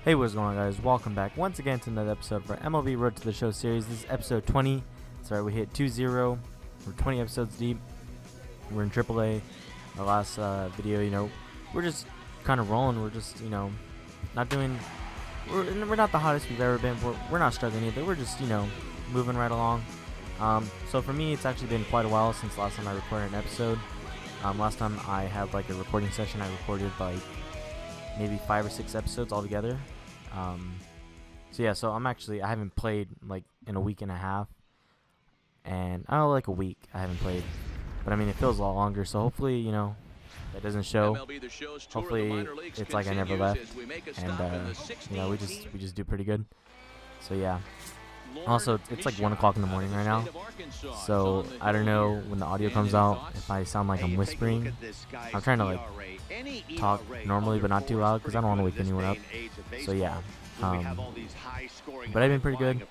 Hey, what's going on, guys? Welcome back once again to another episode of our MLB Road to the Show series. This is episode 20. Sorry, we hit 2-0. We're 20 episodes deep. We're in AAA. Our last video, we're just kind of rolling. We're just, not doing. We're not the hottest we've ever been. We're not struggling either. We're just, moving right along. So for me, it's actually been quite a while since last time I recorded an episode. Last time I had like a recording session, I recorded like maybe 5 or 6 episodes altogether. So I haven't played like in a week and a half, and I don't know, like a week I haven't played, but I mean it feels a lot longer, so hopefully that doesn't show. Hopefully it's like I never left, and we just do pretty good. So yeah. Also, it's like 1 o'clock in the morning right now, so I don't know when the audio comes out if I sound like I'm whispering. I'm trying to like talk normally but not too loud because I don't want to wake anyone up. So yeah, but I've been pretty good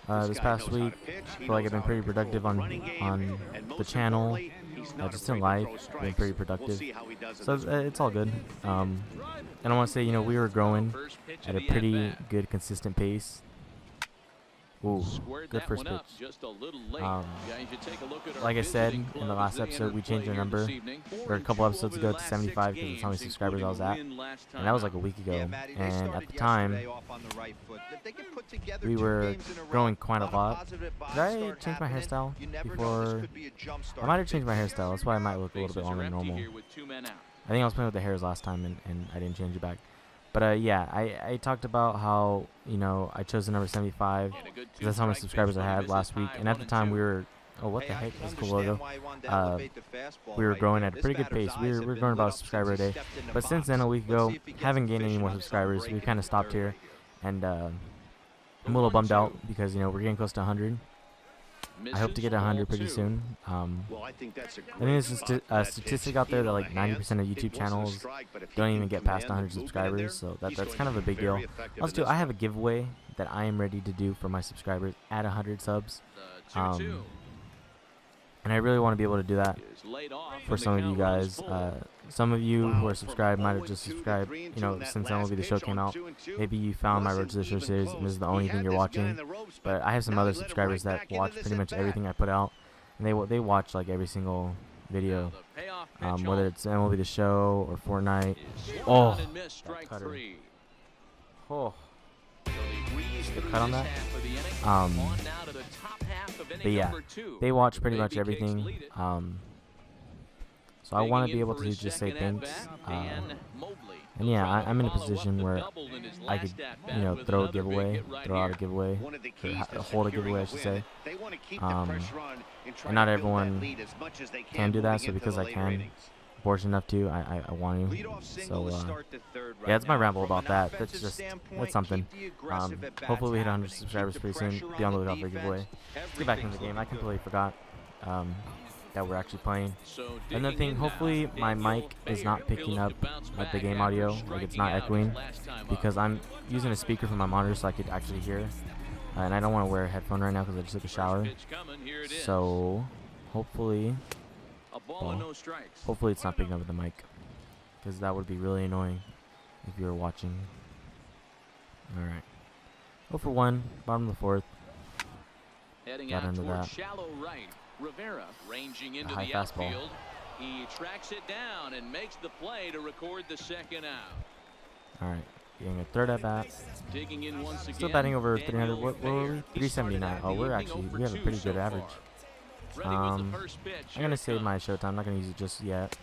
this past week. I feel like I've been pretty productive on the channel, just in life, been pretty productive. So it's all good. And I want to say, we were growing at a pretty good, consistent pace. Ooh, good first pitch. Like I said in the last episode, we changed our number, or a couple episodes ago, to 75 because that's how many subscribers I was at, and that was like a week ago. And at the time, we were growing quite a lot. Did I change my hairstyle before? I might have changed my hairstyle. That's why I might look a little bit longer than normal. I think I was playing with the hairs last time, and I didn't change it back. But I talked about how I chose the number 75 because that's how many subscribers I had last week, and at the time we were what the heck, that's a cool logo. We were growing at a pretty good pace. We were growing about a subscriber a day, but since then, a week ago, haven't gained any more subscribers. We kind of stopped here, and I'm a little bummed out because we're getting close to 100. I hope to get 100 pretty soon. I think there's a statistic out there that like 90% of YouTube channels don't even get past 100 subscribers, so that's kind of a big deal. Also, I have a giveaway that I am ready to do for my subscribers at 100 subs. And I really want to be able to do that for some of you guys. Some of you who are subscribed might have just subscribed, since MLB The Show came out. Maybe you found my Road to the Show series and this is the only thing you're watching. But I have some other subscribers that watch pretty much everything I put out, and they watch like every single video, whether it's MLB The Show or Fortnite. Oh, that cutter. Oh. The cut on that. But yeah, they watch pretty much everything. So I want to be able to just say thanks. And yeah, I'm in a position where I could, throw a giveaway, throw out a giveaway, or hold a giveaway, I should say. And not everyone can do that, so because I can, fortunate enough to, I want to. So yeah, that's my ramble about that. That's something. Hopefully we hit 100 subscribers pretty soon. Be on the lookout for a giveaway. Let's get back into the game. I completely forgot that we're actually playing. Another thing, hopefully my mic is not picking up like the game audio, like it's not echoing, because I'm using a speaker from my monitor so I could actually hear. And I don't want to wear a headphone right now because I just took a shower. So hopefully. Hopefully it's not picking up with the mic, because that would be really annoying if you were watching. Alright. 0 for 1, bottom of the 4th. Got into that. A high fastball. He tracks it down and makes the play to record the second out. Alright. Getting a third at bat. Still batting over 300. What were we? 379. Oh, we have a pretty good average. I'm gonna save my showtime. I'm not gonna use it just yet.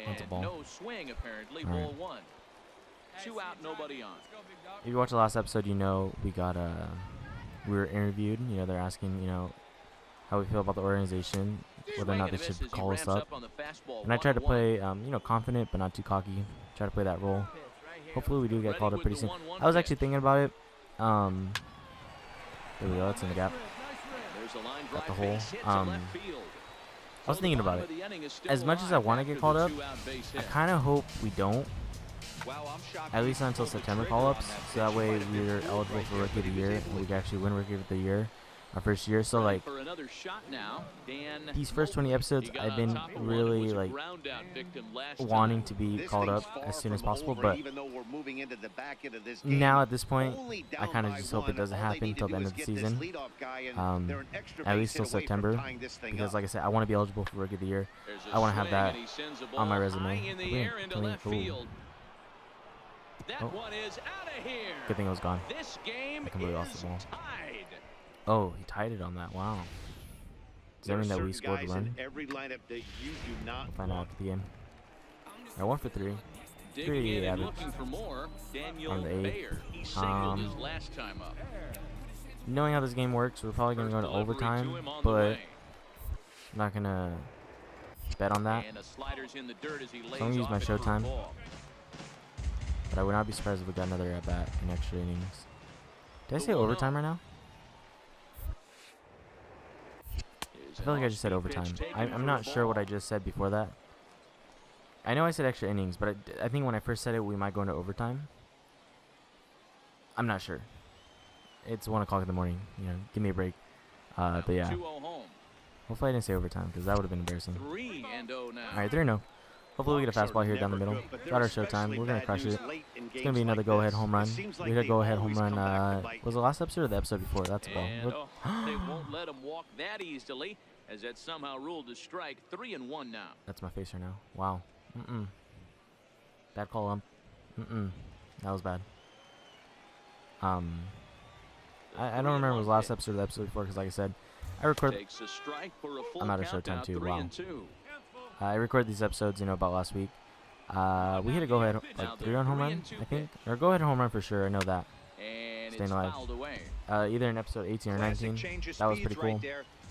That's a ball. No swing, apparently. Ball 1. 2 out, nobody on. If you watched the last episode, we got we were interviewed. They're asking how we feel about the organization, whether or not they should call us up. And I tried to play confident but not too cocky. Try to play that role. Hopefully we do get called up pretty soon. I was actually thinking about it. There we go. That's in the gap. Got the hole. I was thinking about it. As much as I want to get called up, I kind of hope we don't. At least until September call-ups, so that way we're eligible for Rookie of the Year and we can actually win Rookie of the Year. our first year. So like For another shot now. Dan, these first 20 episodes, he got I've on been top of one. It really was a like ground out victim last wanting time. to be This called thing's up far as soon as from possible, over, but even though we're moving into the back end of this game. now at this point, Only I down kind of by just hope it one. doesn't All they happen need to until the do end is of the get this season. leadoff guy, and they're an extra At base least till hit away from September, tying this thing because up. like I said, I want to be eligible for Rookie of the Year. There's a I want to have swing, that and he sends the on my ball resume. high in the air into left field. That Oh. one is out of here. Good thing it was gone. This game I completely lost is the ball. tied. Oh, he tied it on that. Wow. Does that mean that we scored a run? Every lineup that you do not We'll find out after the game. Alright, 1 for 3. Digging Pretty in and average. looking for more. Daniel On the 8th. Bayer. He singled his last time up. Knowing how this game works, we're probably going to go to overtime, but I'm not going to bet on that. And a slider's in the dirt as he lays I'm going to use my off it for a showtime, ball. but I would not be surprised if we got another at bat in extra innings. Did I The say 1-0. overtime right now? Is I feel like an I just said off-speed overtime. pitch taken I'm for a not sure what ball. I just said before that. I know I said extra innings, but I think when I first said it, we might go into overtime. I'm not sure. It's 1 o'clock in the morning. You know, give me a break. But yeah, 2-0 home. hopefully I didn't say overtime because that would have been embarrassing. 3-0 now. All right, 3-0. Hopefully we get a fastball here down the middle. Got our showtime. We're gonna crush it. It's gonna be another go-ahead home run. We had a go-ahead home run. Was it last episode or the episode before? That's a ball. And, Look. they won't let him walk that easily, as that's somehow ruled a strike. 3-1 now. That's my face right now. Wow. Bad call, that was bad. I don't remember if it was last episode or the episode before because, like I said, I record. Takes a strike for a full I'm out of count, showtime now too. 3-2. Wow. I record these episodes, you know, about last week. We hit a go-ahead like 3-run home run, I think, or go-ahead home run for sure. I know that. And Staying it's alive. fouled away. Either in episode 18 or 19. That was pretty cool.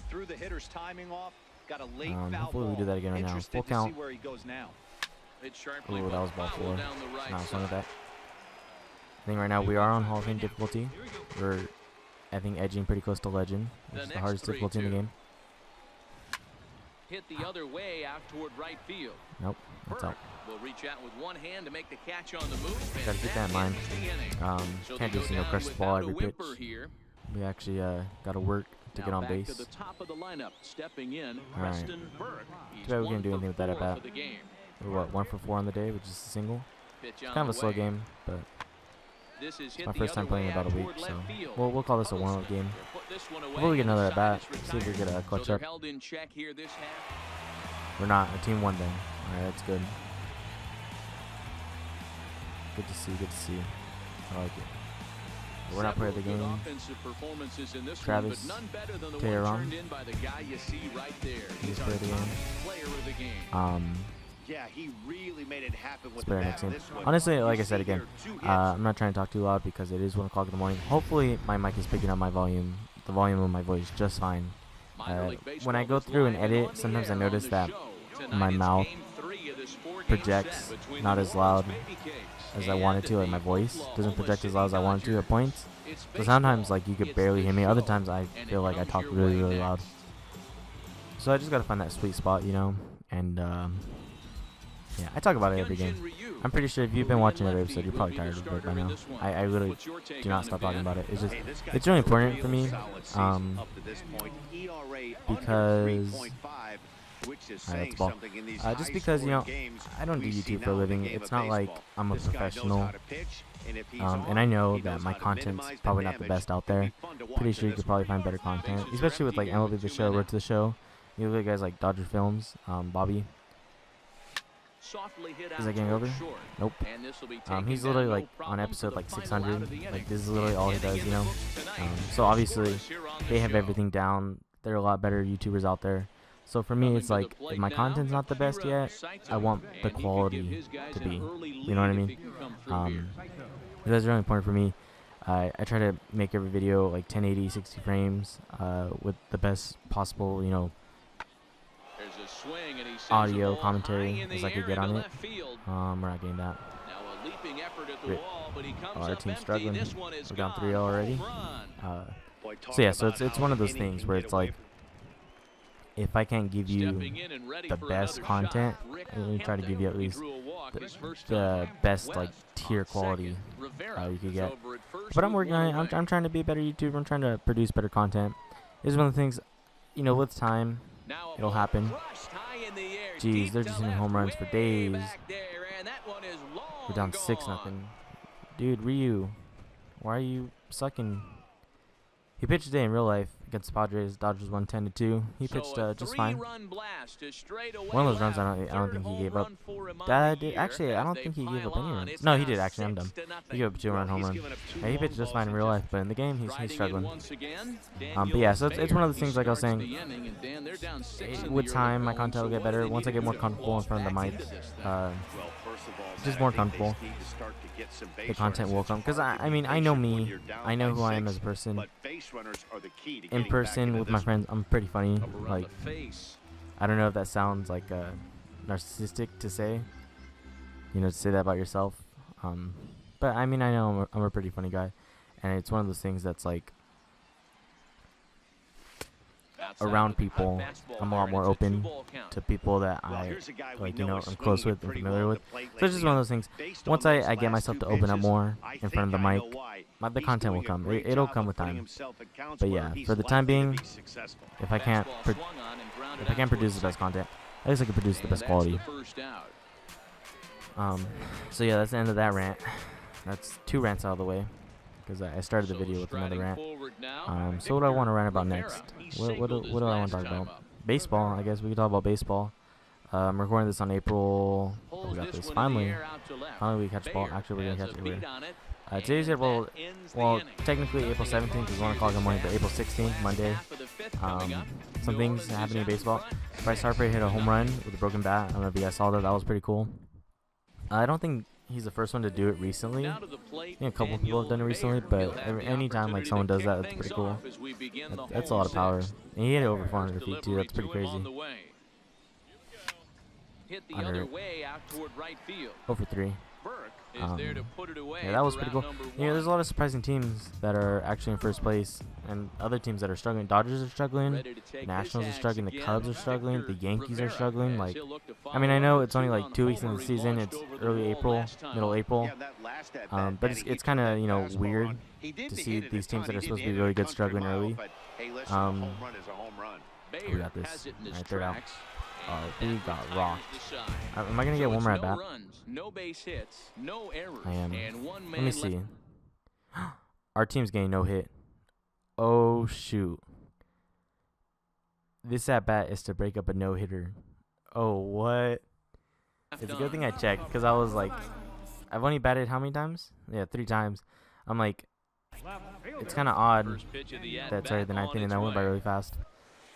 Threw the hitter's timing off. Got a late foul Hopefully we do that again right now. Interested Full to count. see where he goes now. It's sharply Ooh, that was ball fouled 4. down the right Not fun with side. that. I think right now we are on Hall of Fame difficulty. We're, I think, edging pretty close to legend, which is the next hardest difficulty in the 3-2. game. Hit the other way out toward right field. Nope, that's out. Will reach out with one hand to make the catch on the move. Gotta keep that in mind. So Can't they just, go you know, down crush the ball without a every pitch. whimper here. We actually got to work to Now get on back base. to the top of the lineup, stepping in, All right. Preston Burke. He's Too bad we can't 1 do anything with that for at bat. 4 for the game. We're what, 1 for 4 on the day, which is a single. Pitch It's on kind of a the slow way. game, but This is it's hit my the first other time playing way in about out a week, toward so left field. we'll call this a warm-up game. They'll put this one away Hopefully we get another at bat. inside his See if we get a clutch so up. they're held in check here this half. We're not. A team won then. All right, that's good. Good to see. Good to see. I like it. But we're not player of the Several game. good offensive performances in this Travis one, but none better than the Tehran. one turned in by the guy you see right there. He's He's our player of the top game. player of the game. Yeah, he really made it happen with It's better the next bat. game. This one, Honestly, you like I see said again, here, 2 hits. I'm not trying to talk too loud because it is 1 o'clock in the morning. Hopefully my mic is picking up my volume, the volume of my voice just fine. Minor League When I Baseball go is through and live edit, on the sometimes I air notice on the that show. my Tonight it's mouth game 3 of this 4-game projects set between not the as New loud Orleans Baby Cakes as I want it to, like my and voice the doesn't project as loud as I want it to Dodgers. at points. It's So sometimes baseball. like you could It's barely the hear me. Other show. times I And feel it like I comes talk your really, way really loud. next. So I just gotta find that sweet spot, you know. And yeah, I talk about it every game. I'm pretty sure if you've been watching every episode, you're probably tired of it by now. I literally What's your take do not on stop it, talking Dan? about it. It's just, Hey, this guy's it's really had a important for really me. solid season up to this point. ERA under Because 3.5, which is Alright, saying that's ball. something in these Just because, you know, high-scoring games I don't do we see YouTube for a now in the living. game It's of not like baseball. I'm a This guy knows professional. how to pitch, and if he's And on, I know he that knows my how to content's minimize the probably not the damage. best out It'll there. be fun to watch Pretty in sure you this could probably one. find better content, Bases are especially with empty like here MLB with The 2 Show, men Road out. to the Show. You look at guys like Dodger Films, Bobby. Softly hit Is out that getting toward over? short. Nope. And this will be taken He's down, literally no like on problem episode for like the final out 600. of the Like inning. this is literally all he Getting does, in you the know. books tonight, So obviously scorers here on the they have show. everything down. There are a lot better YouTubers out there. So for me, Coming it's to the like if plate my now, content's not the best Kira yet, Saito. I want And the he could give quality his guys to an be. early You know what I lead if mean? he can come through here. That's really important for me. I try to make every video like 1080, 60 frames, with the best possible, you know, There's a swing and he sends audio the ball commentary high in the as I could air get on into it. left field. We're not getting that. Now a leaping effort at the Great. wall, but he comes Our up team's empty. struggling. This one is We're down gone. 3-0 already. Home run. Boy, talk So yeah, so about it's how one of the those inning things can where get it's away like, from- if I can't give you Stepping in and ready the for best another content, shot. Rick I'm gonna try to give you at He least drew a walk his first the time. best like West tier on quality second. Rivera you could is get. over at first But I'm with working one on it. away. I'm trying to be a better YouTuber. I'm trying to produce better content. It's one of the things, you know, with time, Now a it'll ball happen. crushed high in the air, Jeez, deep they're to just hitting left, home runs for way days. back there, and that one is We're long down 6-0. gone. Dude, Ryu, why are you sucking? He pitched today in real life against the Padres. Dodgers won 10-2. He pitched So a just fine. three-run blast to straightaway One of those runs left. I don't think Third he gave home up. run for him on That the did, year actually, I as don't they think he gave up pile any on. runs. It's No, he now did actually. I'm dumb. 6-0. He gave up a 2-run home run. Yeah, he pitched just fine in real life, but in the game he's Riding in struggling. once again, But yeah, so it's one of those He things like I was starts saying. the inning, and Dan, they're down 6 in the With early time, my going, content will so get what do better. they Once I need get to more do? comfortable in front of the Back mic, into this thing. Well, first of all, just Matt, more I think they comfortable. just need to start to get some base The content runners. will It's come because hard to I be mean I know patient when me. you're down I know by who I am 6, as a person. but base runners are the key to In getting back person into with my this friends, I'm pretty funny. Up around Like, the face. I don't know if that sounds like narcissistic to say. You know, to say that about yourself. But I mean I know I'm a pretty funny guy, and it's one of those things that's like Outside around with the people, fastball I'm a there, lot and more it's a open 2-ball count. to people that Well, I here's a guy we like, you know know, is I'm close swinging with and pretty familiar well with. at the plate So it's just lately, one of and those things. based Once on those I get last myself two to open up pitches, more I in front of the think I mic, know why. the He's content will doing a come. great It'll job come of with putting time. himself in counts But where yeah, he's for the time likely to being, be successful. if I can't, Fastball swung on and grounded if I out can't produce towards the best second. content, at least I can produce the And best that's quality. the first out. So yeah, that's the end of that rant. That's 2 rants out of the way, because I started the video with another rant. So what do I want to rant about next? What do I want to talk about? Baseball, I guess we could talk about baseball. I'm recording this on April. Oh, we got this. Finally we catch ball. Actually, we're gonna catch it here. Today's April. Well, technically April 17th is 1 o'clock in the morning, but April 16th, Monday. Some things happening in baseball. Bryce Harper hit a home run with a broken bat. I don't know if you guys saw that. That was pretty cool. I don't think he's the first one to do it recently. I think a couple people have done it recently, but anytime like someone does that, that's pretty cool. That's a lot of power. And he hit it over 400 feet too. That's pretty crazy. Hit the other way out toward right field. 0 for 3. Burke is there to put it away. Yeah, that was for pretty cool. out number You know, there's a one. lot of surprising teams that are actually in first place, and other teams that are struggling. Dodgers are struggling. Ready to take Nationals are his struggling. The axe Cubs are again. struggling. The Victor Yankees are Rivera, struggling. as Like, he'll look to I mean, I follow know up it's only two like 2 weeks on into the homer. He season. launched It's over the early wall April, last time middle up. April. Yeah, that last at bat, But Matty, he it's took kind of, that you know, fastball weird on. He didn't to hit see it a these teams ton. that are He supposed didn't to be hit it really a good country struggling mile, early. but, hey, listen, a home run is a home run. We got Bayer this. has it in his Alright, third out. tracks, We and that got retires rocked. the side. Am I gonna get So one it's more at no bat? runs, no base hits, no errors, I am. and one Let me man see. left. Our team's getting no hit. Oh shoot. This at bat is to break up a no hitter. Oh what? It's a good thing I checked, because I was like, I've only batted how many times? Yeah, 3 times. I'm like, it's kind of odd First pitch of the that started the 9th inning and that went by really fast.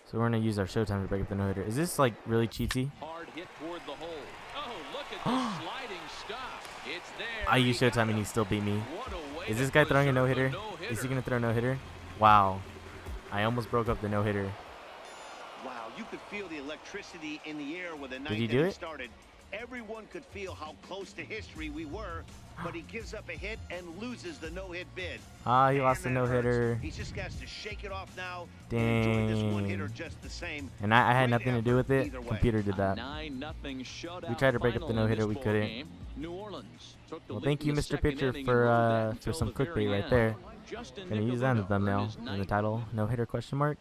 So we're gonna use our showtime to break up the no hitter. Is this like really cheatsy? Hard hit toward the hole. Oh, look at the sliding stop. It's there. I used showtime and he still beat me. What a way Is to this guy throwing a no preserve hitter? a Is he no-hitter. gonna throw a no hitter? Wow. I almost broke up the no hitter. Wow, you could feel the electricity in the air when the ninth he do inning it? started. Everyone could feel how close to history we were, but he gives up a hit and loses the no-hit bid. Ah, he Man, lost the that no hitter. hurts. He just has to shake it off now and enjoy this one hitter Dang. just the same. And I had Great nothing to do with effort it. either way. Computer did A that. 9-0 shutout We tried to break up the final in no-hitter, this we ball couldn't. game. New Orleans took the Well, lead thank in you, the Mr. second Pitcher, inning and for rode that for until some the very clickbait right end. there. Justin Gonna use that in the Nicoletti thumbnail, earned his in the ninth. title. No hitter question mark.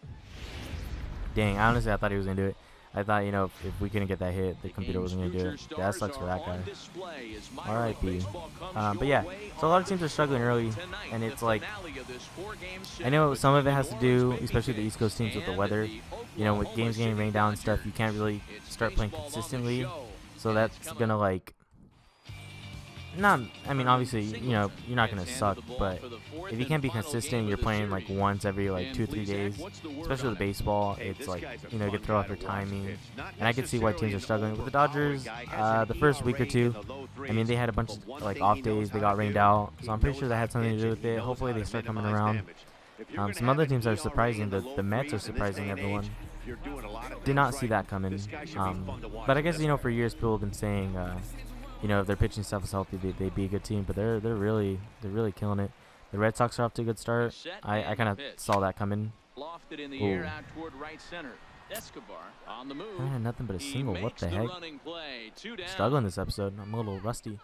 Dang, honestly, I thought he was gonna do it. I thought, you know, if we couldn't get that hit, the computer wasn't gonna do it. Yeah, that sucks for that guy. R.I.P. But yeah, so a lot of teams are struggling early, and it's like, I know some of it has to do, especially the East Coast teams, with the weather. You know, with games getting rained down and stuff, you can't really start playing consistently. So that's gonna like, not, I mean, obviously, you know, you're not gonna suck, but if you can't be consistent, you're playing like once every like 2-3 days, especially with baseball, it's like, you know, you get throw off your timing, and I can see why teams are struggling. With the Dodgers, the first week or two, I mean, they had a bunch of like off days, they got rained out, so I'm pretty sure that had something to do with it. Hopefully they start coming around. Some other teams are surprising. The Mets are surprising everyone. Did not see that coming. But I guess, you know, for years people have been saying, you know, if their pitching staff is healthy, they'd be a good team. But they're really killing it. The Red Sox are off to a good start. I kind of saw that coming. Lofted in the air out toward right center. Escobar on the move. I had nothing but a He single. What makes the heck? running play. 2 down. Struggling this episode. I'm a little rusty.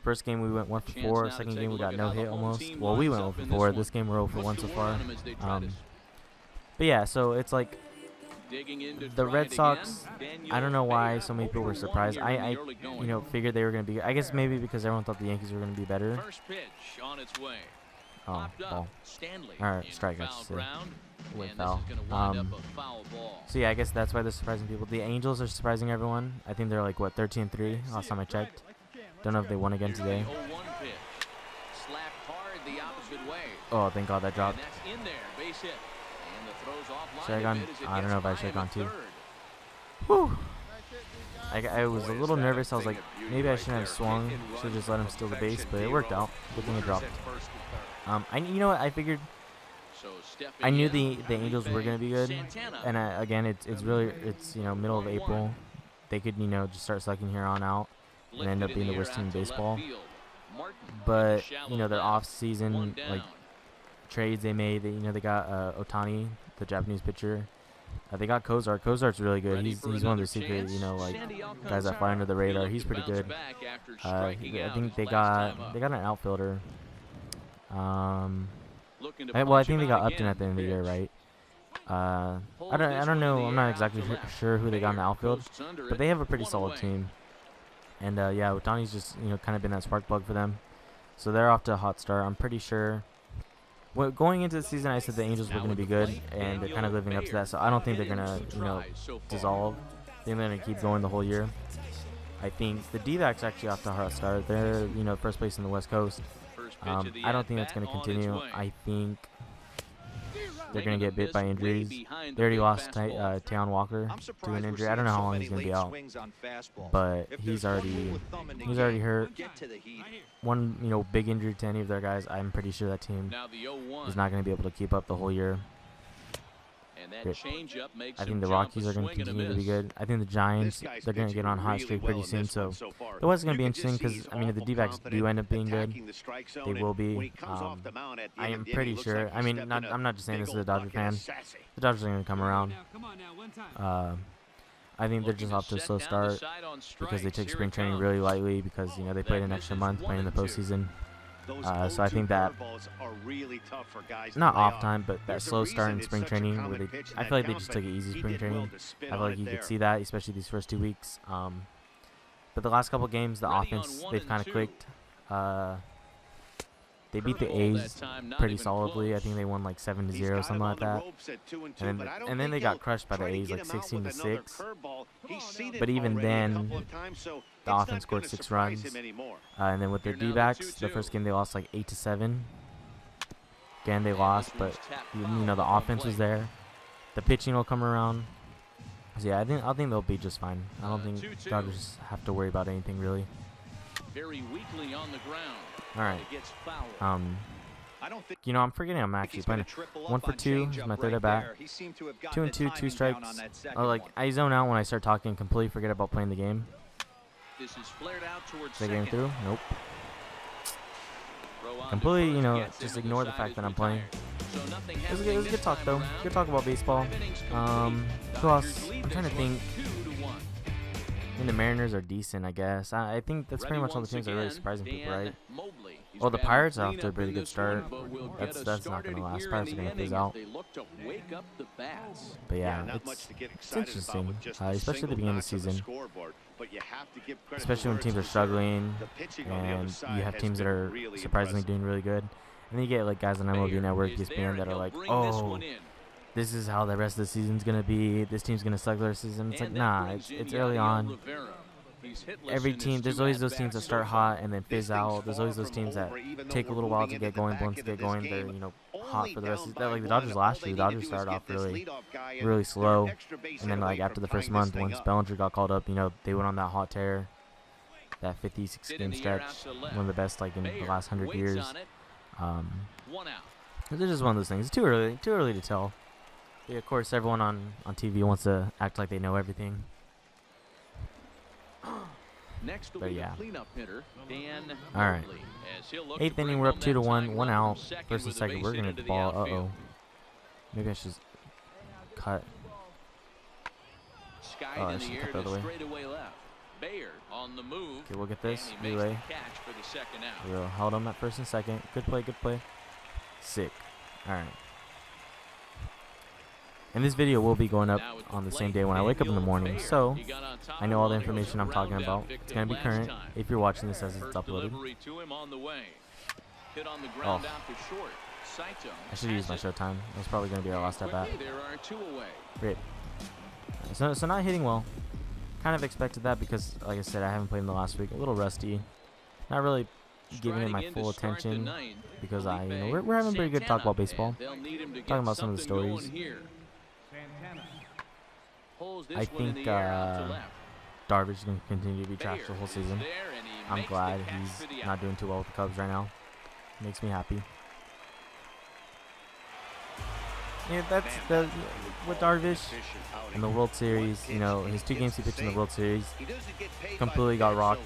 First game we went 1 for 4. Second game we got no hit almost. Well, we went 0 for 4. This game we're 0 for 1 so far. But yeah, so it's like Digging in to the try Red it Sox. again. I don't know why Daniel so many people Bayer, were surprised. 0 here in I the early going. you know, figured they were gonna be. I guess maybe because everyone thought the Yankees were gonna be better. First pitch on its way. Oh, Popped up. ball. Stanley All right, in strike. I foul should say. ground, With and foul. this is going to wind up a foul ball. So yeah, I guess that's why they're surprising people. The Angels are surprising everyone. I think they're like what 13-3 last time I checked. Don't know if they won again today. 0-1 pitch. Slapped hard the opposite way. Oh, thank God that dropped. And that's in there, base hit. And the throw's offline. Should I gone? I don't know if I should have gone too. Third. Whew. I was a little nervous. I was like, maybe I shouldn't have swung. Should just let him steal the base, but it worked out. Good thing it dropped. You know what? I figured. So I knew the Angels were gonna be good, and again, it's you know, middle of April. They could, you know, just start sucking here on out and end up being the worst team in baseball. But you know, their off-season like trades they made. You know, they got Ohtani, the Japanese pitcher. They got Kozar. Kozar's really good. He's one of the secret, you know, like guys that fly under the radar. He's pretty good. I think they got an outfielder. Well, I think they got Upton at the end of the year, right? I don't know. I'm not exactly sure who they got in the outfield, but they have a pretty solid team. And yeah, Ohtani's just, you know, kind of been that spark plug for them. So they're off to a hot start. I'm pretty sure. Well, going into the season, I said the Angels were going to be good, and they're kind of living up to that. So I don't think they're going to, you know, dissolve. I think they're going to keep going the whole year. I think the D-backs actually off to a hot start. They're, you know, first place in the West Coast. I don't think that's going to continue. I think they're going to get bit by injuries. They already lost Taijuan Walker to an injury. I don't know how long he's going to be out, but he's already hurt. One, you know, big injury to any of their guys. I'm pretty sure that team is not going to be able to keep up the whole year. I think the Rockies are going to continue to be good. I think the Giants, they're going to get on a hot streak pretty soon. So it was going to be interesting because, I mean, if the D-backs do end up being good, they will be. I am pretty sure. I mean, I'm not just saying this as a Dodger fan. The Dodgers are going to come around. I think they're just off to a slow start because they took spring training really lightly because, you know, they played an extra month playing in the postseason. So I think that not off time, but that slow start in spring training where I feel like they just took it easy spring training. I feel like you could see that, especially these first 2 weeks. But the last couple games, the offense, they've kind of clicked. They beat the A's pretty solidly. I think they won like 7-0, something like that. And then they got crushed by the A's like 16-6. But even then, the offense scored 6 runs. And then with their D-backs, the first game they lost like 8-7. Again, they lost, but you know, the offense was there. The pitching will come around. So yeah, I think they'll be just fine. I don't think Dodgers have to worry about anything really. Very weakly on the ground. All right. You know, I'm forgetting I'm actually playing 1 for 2. Is my third at bat. 2 and 2, 2 strikes. Oh, like I zone out when I start talking, completely forget about playing the game. This is flared out towards the game through? Nope. Completely, you know, just ignore the fact that I'm playing. It was a good talk though. Good talk about baseball. Who else? I'm trying to think. I mean, the Mariners are decent, I guess. I think that's pretty much all the teams that are really surprising people, right? Well, the Pirates are off to a pretty good start. That's not going to last. Pirates are going to phase out. But yeah, it's interesting, especially at the beginning of the season. Especially when teams are struggling and you have teams that are surprisingly doing really good. And then you get like guys on MLB Network, ESPN, that are like, oh, this is how the rest of the season's going to be. This team's going to suck the rest of the season. It's like, nah, it's early on. Every team, there's always those teams that start hot and then fizz out. There's always those teams that take a little while to get going. But once they get going, they're, you know, hot for the rest of the season. Like the Dodgers last year, the Dodgers started off really slow. And then like after the first month, once Bellinger got called up, you know, they went on that hot tear. That 56-game stretch, one of the best like in the last 100 years. It's just one of those things. It's too early to tell. Yeah, of course, everyone on TV wants to act like they know everything. Next will be the cleanup hitter, Dan. All right. 8th inning, we're up 2-1, 1 out. First and second, we're gonna ball. Uh-oh. Maybe I should cut. Oh, I should cut the other way. Bayer on the move. Okay, we'll get this relay. We'll hold him at first and second. Good play, good play. Sick. All right. And this video will be going up on the same day when I wake up in the morning, so I know all the information I'm talking about. It's going to be current if you're watching this as it's uploaded. Oh, I should use my showtime. That's probably going to be our last at bat. Great. So not hitting well. Kind of expected that because, like I said, I haven't played in the last week. A little rusty. Not really giving it my full attention because we're having pretty good talk about baseball. Talking about some of the stories. I think Darvish is going to continue to be trashed the whole season. I'm glad he's not doing too well with the Cubs right now. Makes me happy. Yeah, that's with Darvish in the World Series. You know, his 2 games he pitched in the World Series completely got rocked.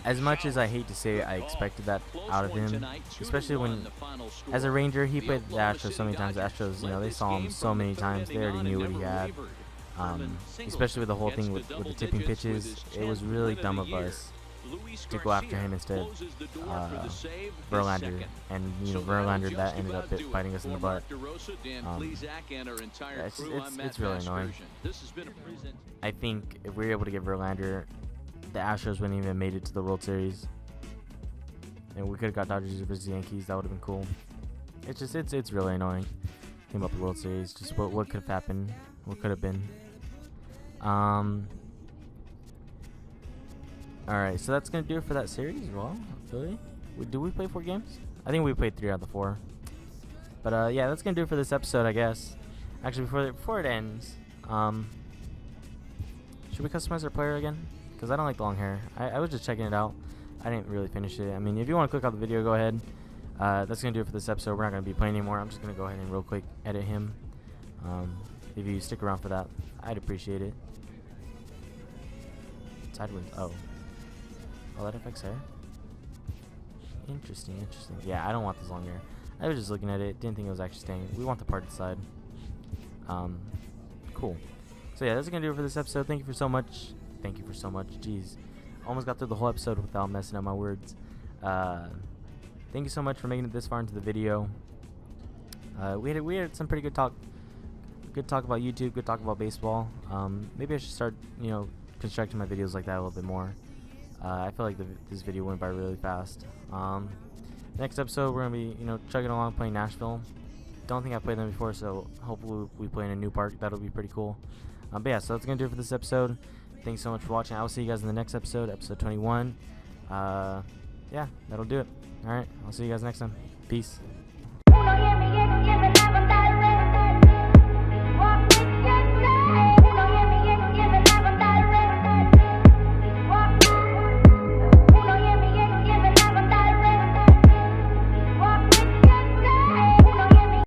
As much as I hate to say it, I expected that out of him, especially when, as a Ranger, he played the Astros so many times. The Astros, they saw him so many times. They already knew what he had. Especially with the whole thing with the tipping pitches, it was really dumb of us to go after him instead of Verlander, and Verlander that ended up biting us in the butt. It's really annoying. I think if we were able to get Verlander, the Astros wouldn't even made it to the World Series, and we could have got Dodgers versus Yankees. That would have been cool. It's really annoying. Think about the World Series, just what could have happened, what could have been. Alright, so that's going to do it for that series. Well, really? Do we play 4 games? I think we played 3 out of the 4. But, yeah, that's going to do it for this episode, I guess. Actually, before it ends, should we customize our player again? Because I don't like the long hair. I was just checking it out. I didn't really finish it. I mean, if you want to click out the video, go ahead. That's going to do it for this episode. We're not going to be playing anymore. I'm just going to go ahead and real quick edit him. If you stick around for that, I'd appreciate it. Sideways. Oh, that affects hair? Interesting. Yeah, I don't want this long hair. I was just looking at it. Didn't think it was actually staying. We want the parted side. Cool. So yeah, that's going to do it for this episode. Thank you so much. Jeez. Almost got through the whole episode without messing up my words. Thank you so much for making it this far into the video. We had some pretty good talk. Good talk about YouTube. Good talk about baseball. Maybe I should start, constructing my videos like that a little bit more. I feel like this video went by really fast. Next episode, we're gonna be, chugging along playing Nashville. Don't think I've played them before, so hopefully we play in a new park. That'll be pretty cool. But yeah, so that's gonna do it for this episode. Thanks so much for watching. I will see you guys in the next episode, episode 21. Yeah, that'll do it. All right, I'll see you guys next time. Peace.